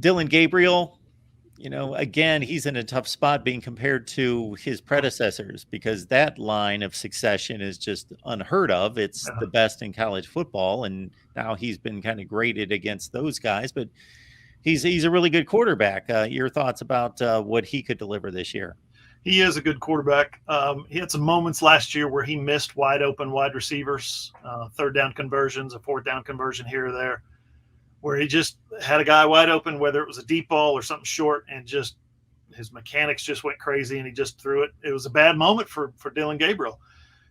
Dillon Gabriel, again, he's in a tough spot being compared to his predecessors because that line of succession is just unheard of. It's the best in college football, and now he's been kind of graded against those guys. But he's a really good quarterback. Your thoughts about what he could deliver this year? He is a good quarterback. He had some moments last year where he missed wide open wide receivers, third down conversions, a fourth down conversion here or there, where he just had a guy wide open, whether it was a deep ball or something short, and just his mechanics just went crazy and he just threw it. It was a bad moment for Dillon Gabriel.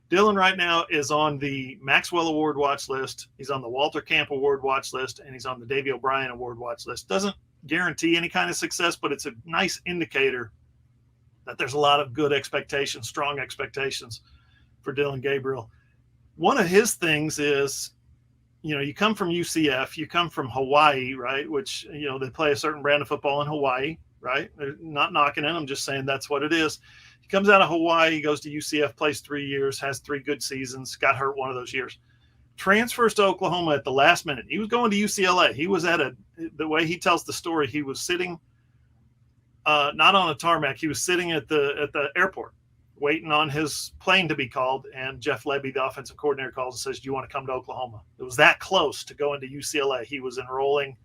Dillon right now is on the Maxwell Award watch list. He's on the Walter Camp Award watch list, and he's on the Davey O'Brien Award watch list. Doesn't guarantee any kind of success, but it's a nice indicator that there's a lot of good expectations, strong expectations for Dillon Gabriel. One of his things is, you come from UCF, you come from Hawaii, right? Which, they play a certain brand of football in Hawaii, right? They're not knocking it. I'm just saying that's what it is. He comes out of Hawaii, he goes to UCF, plays 3 years, has 3 good seasons, got hurt one of those years. Transfers to Oklahoma at the last minute. He was going to UCLA. He was the way he tells the story, he was sitting not on a tarmac. He was sitting at the airport waiting on his plane to be called. And Jeff Levy, the offensive coordinator, calls and says, "Do you want to come to Oklahoma?" It was that close to going to UCLA. He was enrolling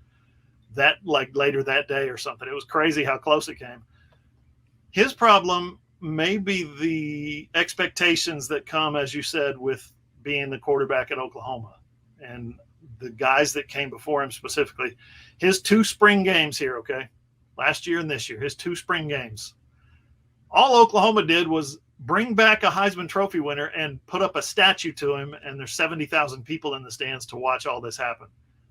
later that day or something. It was crazy how close it came. His problem may be the expectations that come, as you said, with being the quarterback at Oklahoma and the guys that came before him specifically. His 2 spring games here, okay? Last year and this year, his 2 spring games. All Oklahoma did was bring back a Heisman Trophy winner and put up a statue to him, and there's 70,000 people in the stands to watch all this happen.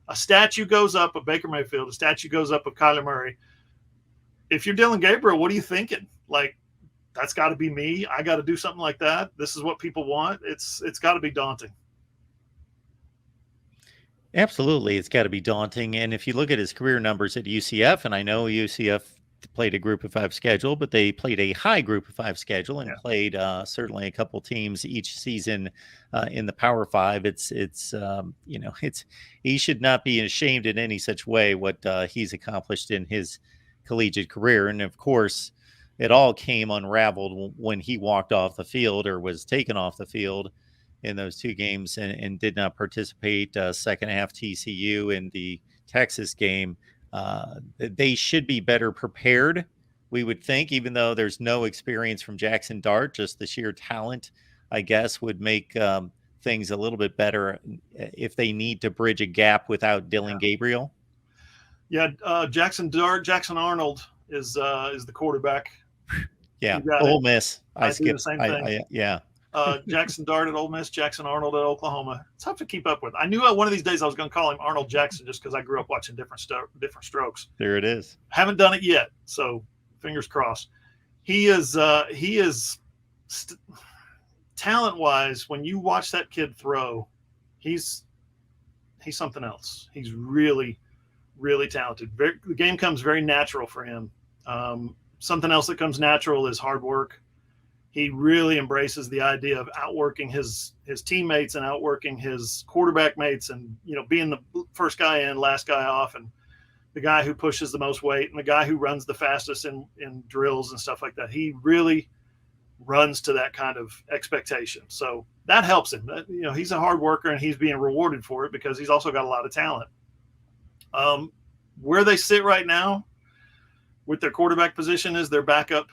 A statue goes up of Baker Mayfield, a statue goes up of Kyler Murray. If you're Dillon Gabriel, what are you thinking? That's got to be me. I got to do something like that. This is what people want. It's got to be daunting. Absolutely. It's got to be daunting. And if you look at his career numbers at UCF, and I know UCF played a group of 5 schedule, but they played a high group of 5 schedule and played certainly a couple teams each season in the Power 5. He should not be ashamed in any such way what he's accomplished in his collegiate career. And of course, it all came unraveled when he walked off the field or was taken off the field in those 2 games and did not participate second half TCU in the Texas game. They should be better prepared, we would think, even though there's no experience from Jackson Dart. Just the sheer talent, I guess, would make things a little bit better if they need to bridge a gap without Dillon Gabriel. Yeah, Jackson Dart, Jackson Arnold is the quarterback. Yeah, Ole Miss. I do the same thing. Yeah. Jackson Dart at Ole Miss, Jackson Arnold at Oklahoma. It's tough to keep up with. I knew one of these days I was going to call him Arnold Jackson just because I grew up watching different strokes. There it is. Haven't done it yet, so fingers crossed. He is talent-wise, when you watch that kid throw, he's something else. He's really, really talented. The game comes very natural for him. Something else that comes natural is hard work. He really embraces the idea of outworking his teammates and outworking his quarterback mates and, being the first guy in, last guy off, and the guy who pushes the most weight and the guy who runs the fastest in drills and stuff like that. He really runs to that kind of expectation. So that helps him. He's a hard worker and he's being rewarded for it because he's also got a lot of talent. Where they sit right now with their quarterback position is their backup.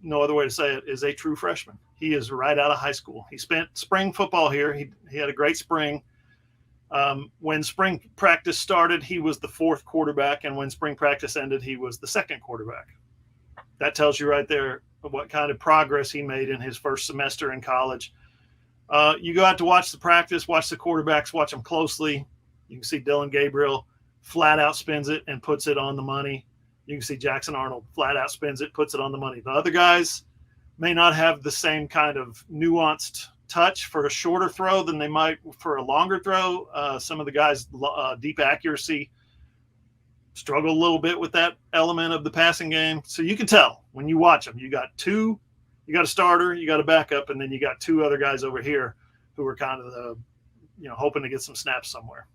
No other way to say it, is a true freshman. He is right out of high school. He spent spring football here. He had a great spring. When spring practice started, he was the 4th quarterback, and when spring practice ended, he was the 2nd quarterback. That tells you right there what kind of progress he made in his first semester in college. You go out to watch the practice, watch the quarterbacks, watch them closely. You can see Dillon Gabriel flat out spins it and puts it on the money. You can see Jackson Arnold flat out spins it, puts it on the money. The other guys may not have the same kind of nuanced touch for a shorter throw than they might for a longer throw. Some of the guys' deep accuracy struggle a little bit with that element of the passing game. So you can tell when you watch them. You got a starter, you got a backup, and then you got 2 other guys over here who are kind of hoping to get some snaps somewhere.